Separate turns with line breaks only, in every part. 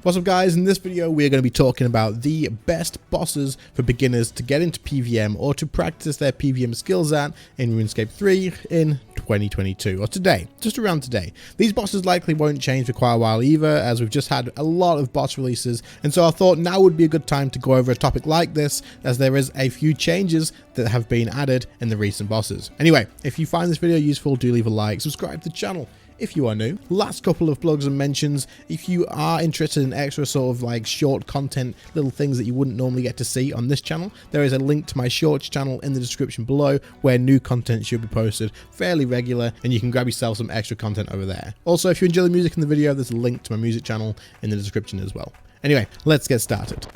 What's up guys, in this video we are going to be talking about the best bosses for beginners to get into PvM or to practice their PvM skills at in RuneScape 3 in 2022, or today, just around today. These bosses likely won't change for quite a while either, as we've just had a lot of boss releases, and so I thought now would be a good time to go over a topic like this, as there is a few changes that have been added in the recent bosses. Anyway, if you find this video useful, do leave a like, subscribe to the channel if you are new. Last couple of plugs and mentions: if you are interested in extra sort of like short content, little things that you wouldn't normally get to see on this channel, there is a link to my shorts channel in the description below where new content should be posted fairly regular, and you can grab yourself some extra content over there. Also, if you enjoy the music in the video, there's a link to my music channel in the description as well. Anyway, let's get started.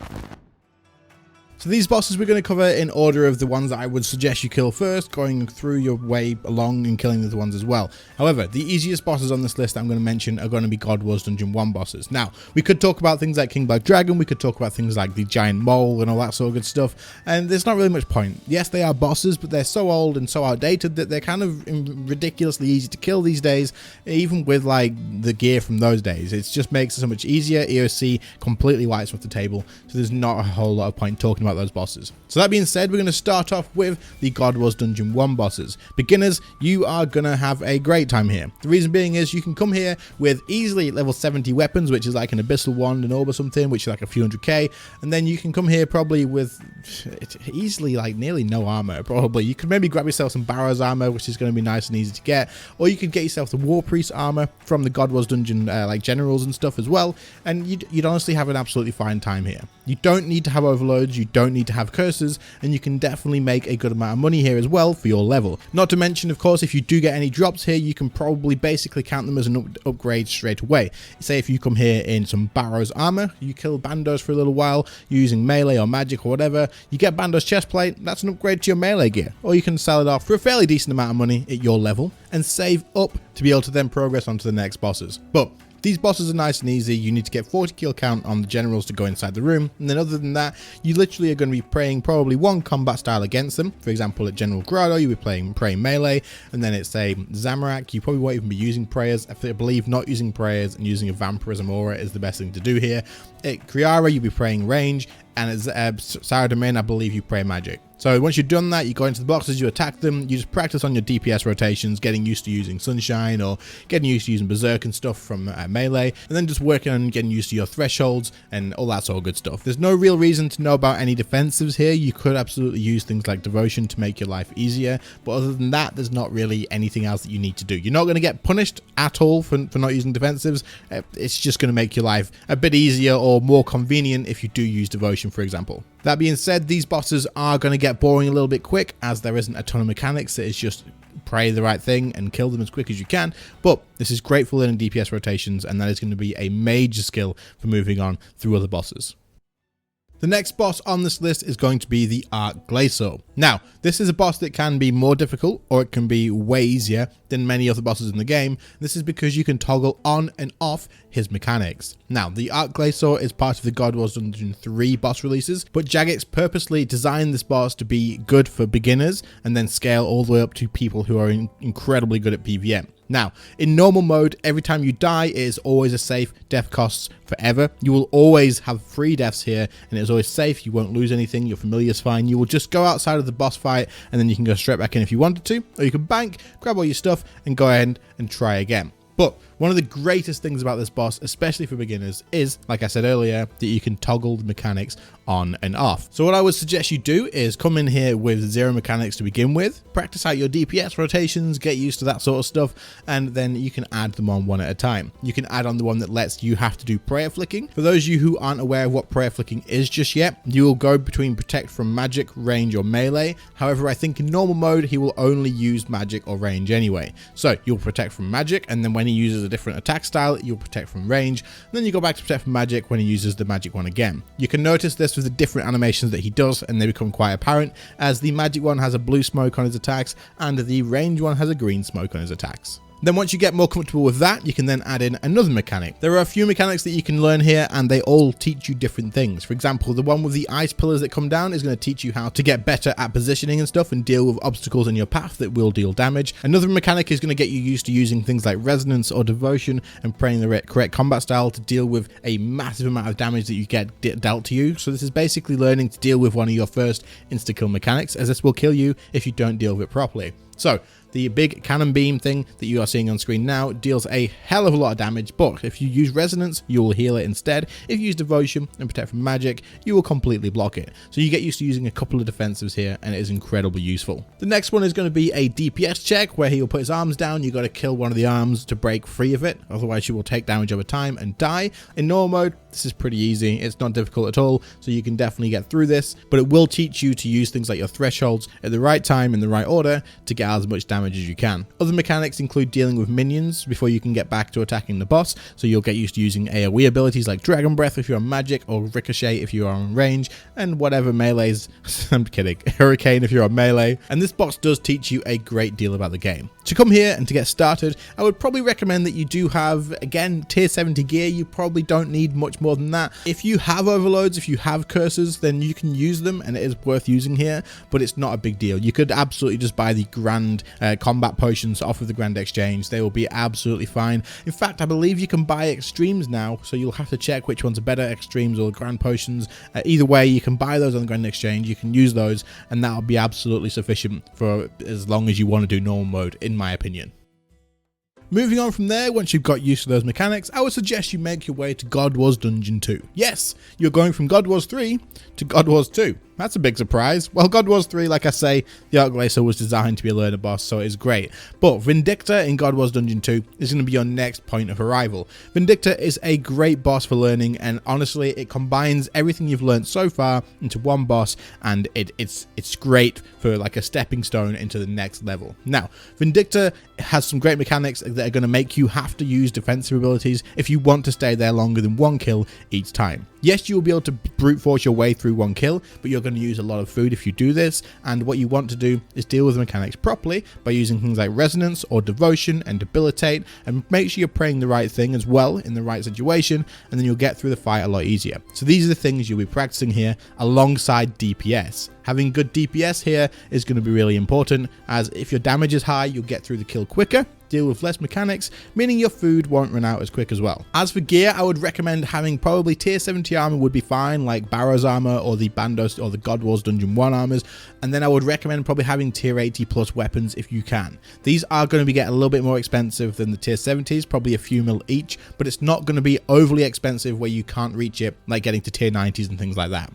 So these bosses we're going to cover in order of the ones that I would suggest you kill first, going through your way along and killing the other ones as well. However, the easiest bosses on this list I'm going to mention are going to be God Wars Dungeon 1 bosses. Now, we could talk about things like King Black Dragon, we could talk about things like the Giant Mole and all that sort of good stuff, and there's not really much point. Yes, they are bosses, but they're so old and so outdated that they're kind of ridiculously easy to kill these days, even with like the gear from those days. It just makes it so much easier. EOC completely wipes off the table, so there's not a whole lot of point talking about those bosses. So that being said, we're going to start off with the God Wars Dungeon 1 bosses. Beginners, you are going to have a great time here. The reason being is you can come here with easily level 70 weapons, which is like an Abyssal Wand, an Orb or something, which is like a few 100k, and then you can come here probably with easily like nearly no armor. Probably you could maybe grab yourself some Barrow's armor, which is going to be nice and easy to get, or you could get yourself the War Priest armor from the God Wars Dungeon like generals and stuff as well, and you'd honestly have an absolutely fine time here. You don't need to have overloads, you don't need to have curses, and you can definitely make a good amount of money here as well for your level. Not to mention, of course, if you do get any drops here, you can probably basically count them as an upgrade straight away. Say if you come here in some Barrow's armor, you kill Bandos for a little while using melee or magic or whatever, you get Bandos chestplate, that's an upgrade to your melee gear, or you can sell it off for a fairly decent amount of money at your level and save up to be able to then progress onto the next bosses. But these bosses are nice and easy. You need to get 40 kill count on the generals to go inside the room, and then other than that, you literally are going to be praying probably one combat style against them. For example, at General Grado, you'll be praying melee, and then it's a Zamorak, you probably won't even be using prayers. I believe not using prayers and using a Vampirism Aura is the best thing to do here. At Kriara, you'll be praying range, and at Saradomin, I believe you pray magic. So once you've done that, you go into the boxes, you attack them, you just practice on your DPS rotations, getting used to using Sunshine or getting used to using Berserk and stuff from melee, and then just working on getting used to your thresholds and all that sort of good stuff. There's no real reason to know about any defensives here. You could absolutely use things like Devotion to make your life easier, but other than that, there's not really anything else that you need to do. You're not going to get punished at all for not using defensives. It's just going to make your life a bit easier or more convenient if you do use Devotion, for example. That being said, these bosses are going to get boring a little bit quick, as there isn't a ton of mechanics. It's just pray the right thing and kill them as quick as you can, but this is great for learning DPS rotations, and that is going to be a major skill for moving on through other bosses. The next boss on this list is going to be the Glacial. Now, this is a boss that can be more difficult, or it can be way easier than many other bosses in the game. This is because you can toggle on and off his mechanics. Now, the Glacial is part of the God Wars Dungeon 3 boss releases, but Jagex purposely designed this boss to be good for beginners and then scale all the way up to people who are incredibly good at PvM. Now, in normal mode, every time you die, it is always a safe. Death costs forever. You will always have free deaths here, and it's always safe. You won't lose anything. Your familiar is fine. You will just go outside of the boss fight, and then you can go straight back in if you wanted to, or you can bank, grab all your stuff, and go ahead and try again. But one of the greatest things about this boss, especially for beginners, is, like I said earlier, that you can toggle the mechanics on and off. So what I would suggest you do is come in here with 0 mechanics to begin with, practice out your DPS rotations, get used to that sort of stuff, and then you can add them on one at a time. You can add on the one that lets you have to do prayer flicking. For those of you who aren't aware of what prayer flicking is just yet, you will go between protect from magic, range, or melee. However, I think in normal mode, he will only use magic or range anyway. So you'll protect from magic, and then when he uses a different attack style, you'll protect from range, and then you go back to protect from magic when he uses the magic one again. You can notice this with the different animations that he does, and they become quite apparent, as the magic one has a blue smoke on his attacks and the range one has a green smoke on his attacks. Then once you get more comfortable with that, you can then add in another mechanic. There are a few mechanics that you can learn here, and they all teach you different things. For example, the one with the ice pillars that come down is going to teach you how to get better at positioning and stuff and deal with obstacles in your path that will deal damage. Another mechanic is going to get you used to using things like resonance or devotion and praying the correct combat style to deal with a massive amount of damage that you get dealt to you. So this is basically learning to deal with one of your first insta-kill mechanics, as this will kill you if you don't deal with it properly. So the big cannon beam thing that you are seeing on screen now deals a hell of a lot of damage, but if you use resonance, you will heal it instead. If you use devotion and protect from magic, you will completely block it. So you get used to using a couple of defensives here, and it is incredibly useful. The next one is going to be a DPS check, where he will put his arms down. You got to kill one of the arms to break free of it, otherwise you will take damage over time and die. In normal mode, this is pretty easy. It's not difficult at all, so you can definitely get through this, but it will teach you to use things like your thresholds at the right time in the right order to get as much damage as you can. Other mechanics include dealing with minions before you can get back to attacking the boss, so you'll get used to using AoE abilities like Dragon Breath if you're on magic, or Ricochet if you are on range, and whatever melees, I'm kidding, Hurricane if you're on melee. And this boss does teach you a great deal about the game. To come here and to get started, I would probably recommend that you do have, again, tier 70 gear. You probably don't need much more than that. If you have overloads, if you have curses, then you can use them, and it is worth using here, but it's not a big deal. You could absolutely just buy the grand combat potions off of the Grand Exchange. They will be absolutely fine. In fact, I believe you can buy extremes now, so you'll have to check which ones are better, extremes or grand potions. Either way, you can buy those on the Grand Exchange. You can use those, and that'll be absolutely sufficient for as long as you want to do normal mode, in my opinion. Moving on from there, once you've got used to those mechanics, I would suggest you make your way to God Wars Dungeon 2. Yes, you're going from God Wars 3 to God Wars 2. That's a big surprise. Well, God Wars 3, like I say, the Glacial was designed to be a learner boss, so it is great. But Vindicta in God Wars Dungeon 2 is going to be your next point of arrival. Vindicta is a great boss for learning, and honestly, it combines everything you've learned so far into one boss, and it's great for like a stepping stone into the next level. Now, Vindicta has some great mechanics that are going to make you have to use defensive abilities if you want to stay there longer than one kill each time. Yes, you'll be able to brute force your way through one kill, but you're going to use a lot of food if you do this, and what you want to do is deal with the mechanics properly by using things like resonance or devotion and debilitate, and make sure you're praying the right thing as well in the right situation, and then you'll get through the fight a lot easier. So these are the things you'll be practicing here alongside DPS. Having good DPS here is going to be really important, as if your damage is high, you'll get through the kill quicker, deal with less mechanics, meaning your food won't run out as quick as well. As for gear, I would recommend having probably tier 70 armor would be fine, like Barrow's armor or the Bandos or the God Wars Dungeon 1 armors, and then I would recommend probably having tier 80 plus weapons if you can. These are going to get a little bit more expensive than the tier 70s, probably a few mil each, but it's not going to be overly expensive where you can't reach it, like getting to tier 90s and things like that.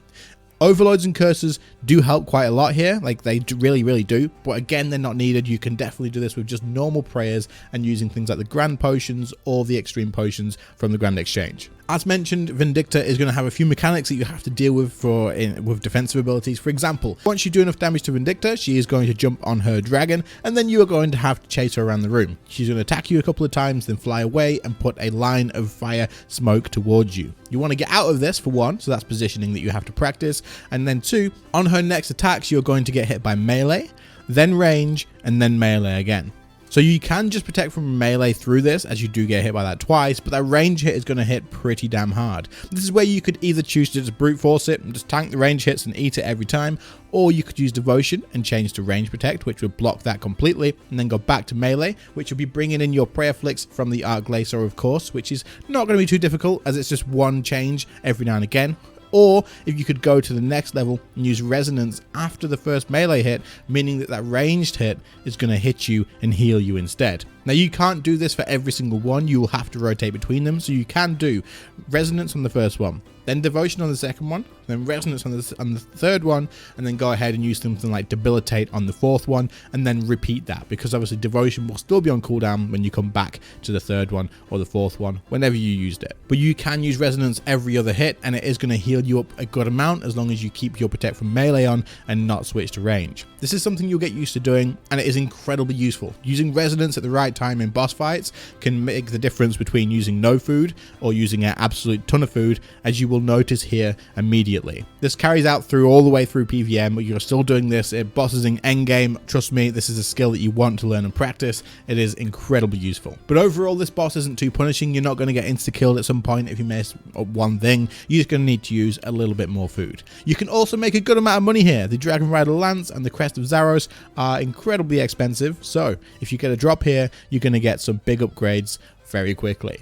Overloads and curses do help quite a lot here, like they really do, but again, they're not needed. You can definitely do this with just normal prayers and using things like the grand potions or the extreme potions from the Grand Exchange. As mentioned, Vindicta is going to have a few mechanics that you have to deal with with defensive abilities. For example, once you do enough damage to Vindicta, she is going to jump on her dragon, and then you are going to have to chase her around the room. She's going to attack you a couple of times, then fly away and put a line of fire smoke towards you. You want to get out of this, for one, so that's positioning that you have to practice, and then two, on her next attacks, you're going to get hit by melee, then range, and then melee again. So you can just protect from melee through this, as you do get hit by that twice, but that range hit is going to hit pretty damn hard. This is where you could either choose to just brute force it and just tank the range hits and eat it every time, or you could use devotion and change to range protect, which would block that completely, and then go back to melee, which will be bringing in your prayer flicks from the Glacial, of course, which is not going to be too difficult, as it's just one change every now and again. Or if you could go to the next level and use resonance after the first melee hit, meaning that that ranged hit is going to hit you and heal you instead. Now you can't do this for every single one, you will have to rotate between them, so you can do resonance on the first one, then devotion on the second one, then resonance on the third one, and then go ahead and use something like debilitate on the fourth one, and then repeat that, because obviously devotion will still be on cooldown when you come back to the third one or the fourth one, whenever you used it. But you can use resonance every other hit, and it is going to heal you up a good amount as long as you keep your protect from melee on and not switch to range. This is something you'll get used to doing, and it is incredibly useful. Using resonance at the right time in boss fights can make the difference between using no food or using an absolute ton of food, as you will notice here immediately. This carries out through all the way through PvM, but you're still doing this at bosses in endgame. Trust me, this is a skill that you want to learn and practice. It is incredibly useful. But overall, this boss isn't too punishing. You're not going to get insta-killed at some point if you miss one thing. You're just going to need to use a little bit more food. You can also make a good amount of money here. The Dragon Rider Lance and the Crest of Zaros are incredibly expensive, so if you get a drop here, you're going to get some big upgrades very quickly.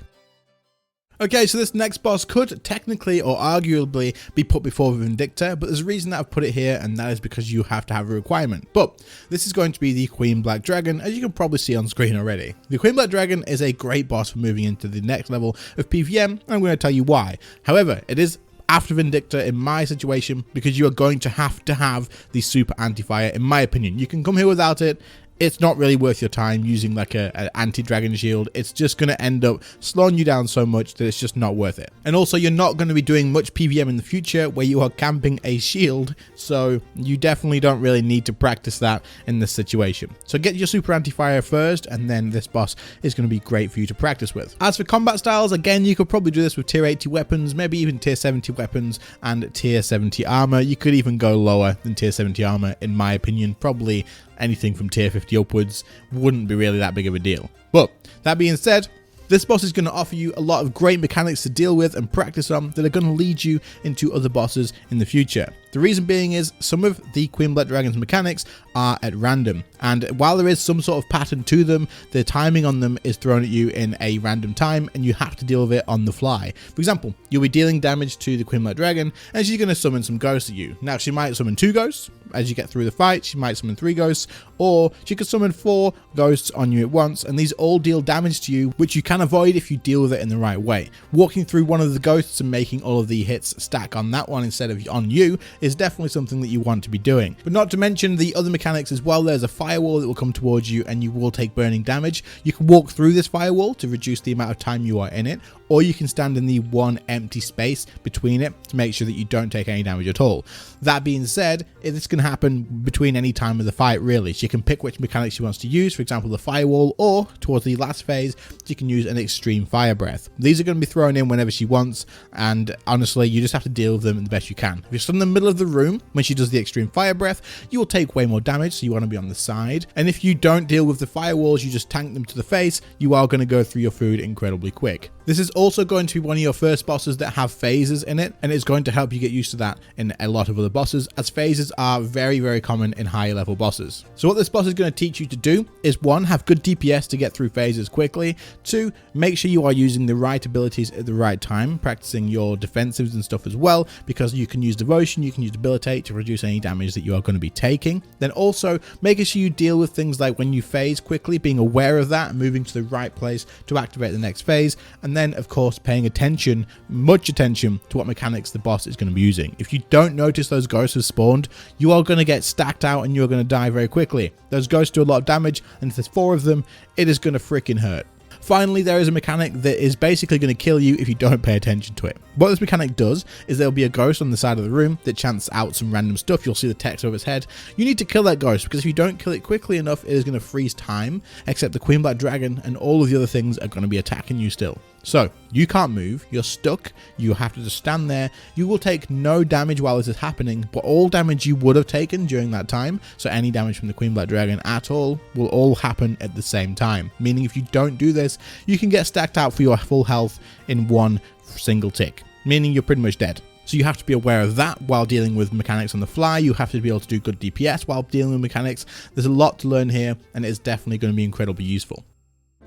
Okay, so this next boss could technically or arguably be put before Vindicta, but there's a reason that I've put it here, and that is because you have to have a requirement. But this is going to be the Queen Black Dragon, as you can probably see on screen already. The Queen Black Dragon is a great boss for moving into the next level of PvM, and I'm going to tell you why. However, it is after Vindicta in my situation, because you are going to have the super anti-fire, in my opinion. You can come here without it. It's not really worth your time using like an anti-dragon shield. It's just going to end up slowing you down so much that it's just not worth it. And also, you're not going to be doing much PvM in the future where you are camping a shield, so you definitely don't really need to practice that in this situation. So get your super anti-fire first, and then this boss is going to be great for you to practice with. As for combat styles, again, you could probably do this with tier 80 weapons, maybe even tier 70 weapons and tier 70 armor. You could even go lower than tier 70 armor, in my opinion. Probably anything from tier 50 upwards wouldn't be really that big of a deal. But that being said, this boss is going to offer you a lot of great mechanics to deal with and practice on that are going to lead you into other bosses in the future. The reason being is some of the Queen Black Dragon's mechanics are at random, and while there is some sort of pattern to them, the timing on them is thrown at you in a random time, and you have to deal with it on the fly. For example, you'll be dealing damage to the Queen Black Dragon, and she's going to summon some ghosts at you. Now, she might summon 2 ghosts. As you get through the fight, she might summon 3 ghosts, or she could summon 4 ghosts on you at once, and these all deal damage to you, which you can avoid if you deal with it in the right way. Walking through one of the ghosts and making all of the hits stack on that one instead of on you is definitely something that you want to be doing. But not to mention the other mechanics as well. There's a firewall that will come towards you and you will take burning damage. You can walk through this firewall to reduce the amount of time you are in it, or you can stand in the one empty space between it to make sure that you don't take any damage at all. That being said, this can happen between any time of the fight really. She can pick which mechanics she wants to use, for example the firewall, or towards the last phase she can use an extreme fire breath. These are going to be thrown in whenever she wants, and honestly you just have to deal with them the best you can. If you're stood in the middle of the room when she does the extreme fire breath, you will take way more damage, so you want to be on the side. And if you don't deal with the firewalls, you just tank them to the face, you are going to go through your food incredibly quick. This is also going to be one of your first bosses that have phases in it, and it's going to help you get used to that in a lot of other bosses, as phases are very, very common in higher level bosses. So what this boss is going to teach you to do is 1, have good DPS to get through phases quickly, 2, make sure you are using the right abilities at the right time, practicing your defensives and stuff as well, because you can use devotion, you can use debilitate to reduce any damage that you are going to be taking. Then also making sure you deal with things like when you phase quickly, being aware of that and moving to the right place to activate the next phase, and then of course paying attention, much attention, to what mechanics the boss is going to be using. If you don't notice those ghosts have spawned, you are going to get stacked out and you're going to die very quickly. Those ghosts do a lot of damage, and if there's 4 of them, it is going to freaking hurt. Finally, there is a mechanic that is basically going to kill you if you don't pay attention to it. What this mechanic does is there'll be a ghost on the side of the room that chants out some random stuff. You'll see the text over its head. You need to kill that ghost, because if you don't kill it quickly enough, it is going to freeze time, except the Queen Black Dragon and all of the other things are going to be attacking you still. So you can't move, you're stuck, you have to just stand there. You will take no damage while this is happening, but all damage you would have taken during that time, so any damage from the Queen Black Dragon at all, will all happen at the same time. Meaning if you don't do this, you can get stacked out for your full health in one single tick, meaning you're pretty much dead. So you have to be aware of that while dealing with mechanics on the fly. You have to be able to do good DPS while dealing with mechanics. There's a lot to learn here, and it's definitely going to be incredibly useful.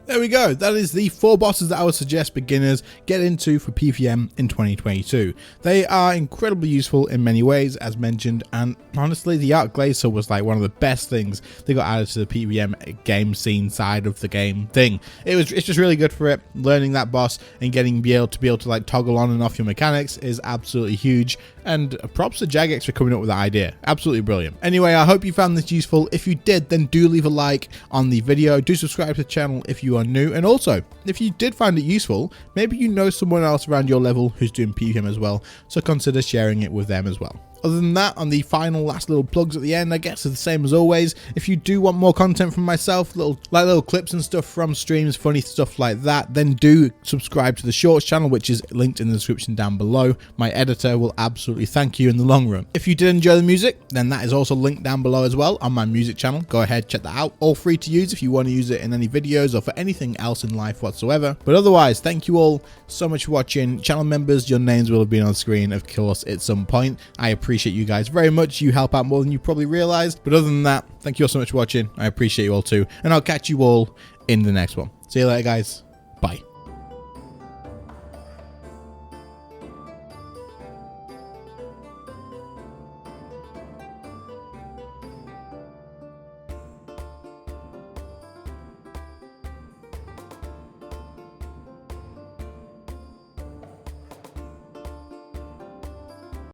There we go. That is the 4 bosses that I would suggest beginners get into for PvM in 2022. They are incredibly useful in many ways, as mentioned, and honestly, the Arc Glacial was like one of the best things that got added to the PvM game scene side of the game thing. It's just really good for it. Learning that boss and be able to like toggle on and off your mechanics is absolutely huge. And props to Jagex for coming up with that idea. Absolutely brilliant. Anyway, I hope you found this useful. If you did, then do leave a like on the video. Do subscribe to the channel if you are new. And also, if you did find it useful, maybe you know someone else around your level who's doing PvM as well. So consider sharing it with them as well. Other than that, on the final last little plugs at the end, I guess are the same as always. If you do want more content from myself, little clips and stuff from streams, funny stuff like that, then do subscribe to the Shorts channel, which is linked in the description down below. My editor will absolutely thank you in the long run. If you did enjoy the music, then that is also linked down below as well on my music channel. Go ahead, check that out. All free to use if you want to use it in any videos or for anything else in life whatsoever. But otherwise, thank you all so much for watching. Channel members, your names will have been on screen, of course, at some point. I appreciate you guys very much. You help out more than you probably realized. But other than that, thank you all so much for watching. I appreciate you all too. And I'll catch you all in the next one. See you later, guys.